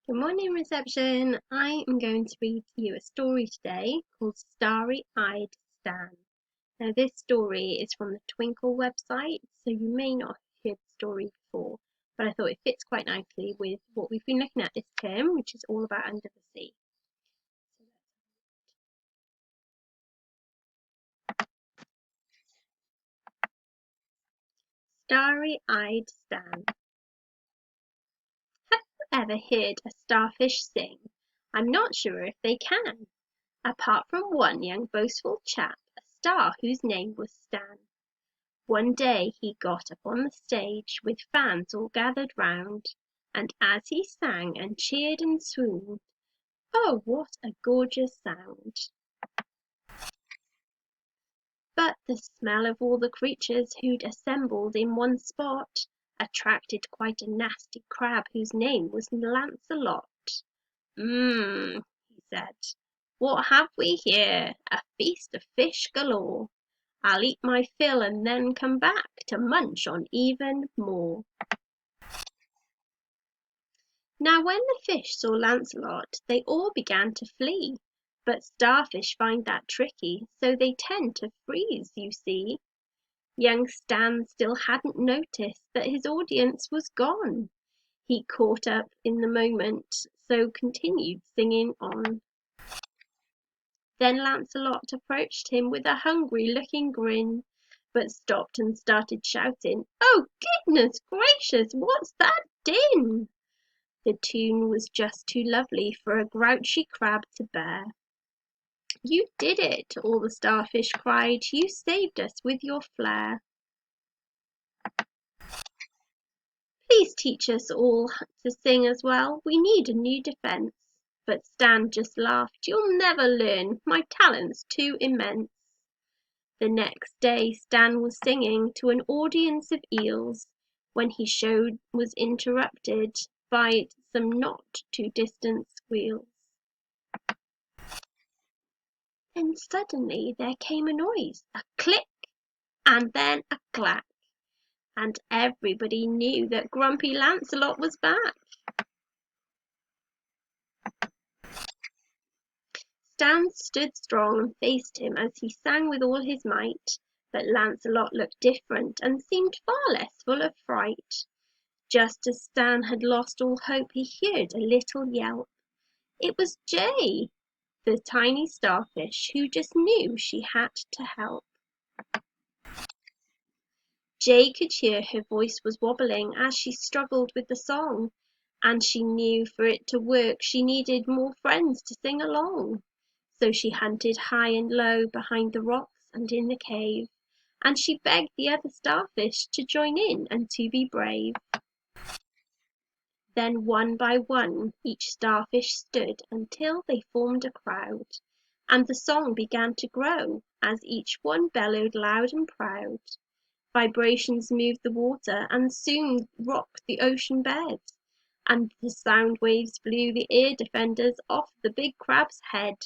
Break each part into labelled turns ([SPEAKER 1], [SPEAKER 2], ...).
[SPEAKER 1] Good morning, reception. I am going to read to you a story today called Starry Eyed Stan. Now, this story is from the Twinkle website, so you may not have heard the story before, but I thought it fits quite nicely with what we've been looking at this term, which is all about under the sea. Starry Eyed Stan. Have you ever heard a starfish sing? I'm not sure if they can. Apart from one young boastful chap, a star whose name was Stan. One day he got up on the stage, with fans all gathered round, and as he sang and cheered and swooned, oh, what a gorgeous sound! But the smell of all the creatures who'd assembled in one spot attracted quite a nasty crab whose name was Lancelot. He said, what have we here? A feast of fish galore. I'll eat my fill and then come back to munch on even more. Now when the fish saw Lancelot, they all began to flee, but starfish find that tricky, so they tend to freeze, you see. Young Stan still hadn't noticed that his audience was gone. He caught up in the moment, so continued singing on. Then Lancelot approached him with a hungry-looking grin, but stopped and started shouting, "Oh, goodness gracious, what's that din?" The tune was just too lovely for a grouchy crab to bear. "You did it!" all the starfish cried. "You saved us with your flair. Please teach us all to sing as well. We need a new defence." But Stan just laughed. "You'll never learn. My talent's too immense." The next day Stan was singing to an audience of eels when his show was interrupted by some not too distant squeals. Then suddenly there came a noise, a click, and then a clack, and everybody knew that Grumpy Lancelot was back. Stan stood strong and faced him as he sang with all his might, but Lancelot looked different and seemed far less full of fright. Just as Stan had lost all hope, he heard a little yelp. It was Jay, the tiny starfish, who just knew she had to help. Jay could hear her voice was wobbling as she struggled with the song, and she knew for it to work she needed more friends to sing along. So she hunted high and low behind the rocks and in the cave, and she begged the other starfish to join in and to be brave. Then one by one each starfish stood until they formed a crowd, and the song began to grow as each one bellowed loud and proud. Vibrations moved the water and soon rocked the ocean bed, and the sound waves blew the ear defenders off the big crab's head.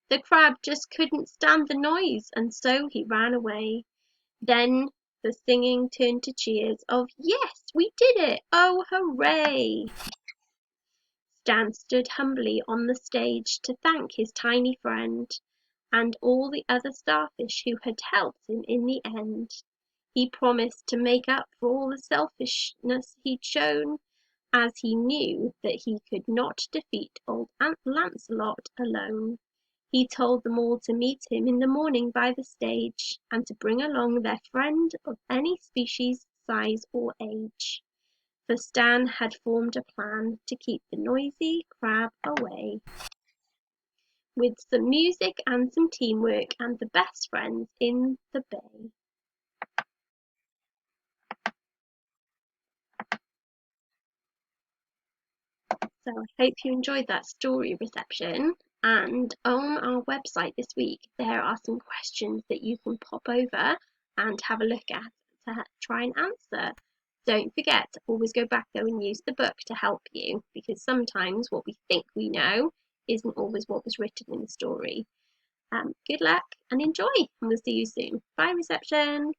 [SPEAKER 1] The crab just couldn't stand the noise, and so he ran away. Then the singing turned to cheers of "Yes, we did it! Oh, hooray!" Stan stood humbly on the stage to thank his tiny friend, and all the other starfish who had helped him in the end. He promised to make up for all the selfishness he'd shown, as he knew that he could not defeat old Aunt Lancelot alone. He told them all to meet him in the morning by the stage, and to bring along their friend of any species, size, or age. For Stan had formed a plan to keep the noisy crab away. With some music and some teamwork and the best friends in the bay. So I hope you enjoyed that story, reception. And on our website this week, there are some questions that you can pop over and have a look at to try and answer. Don't forget to always go back though and use the book to help you, because sometimes what we think we know isn't always what was written in the story. Good luck and enjoy, and we'll see you soon. Bye, reception.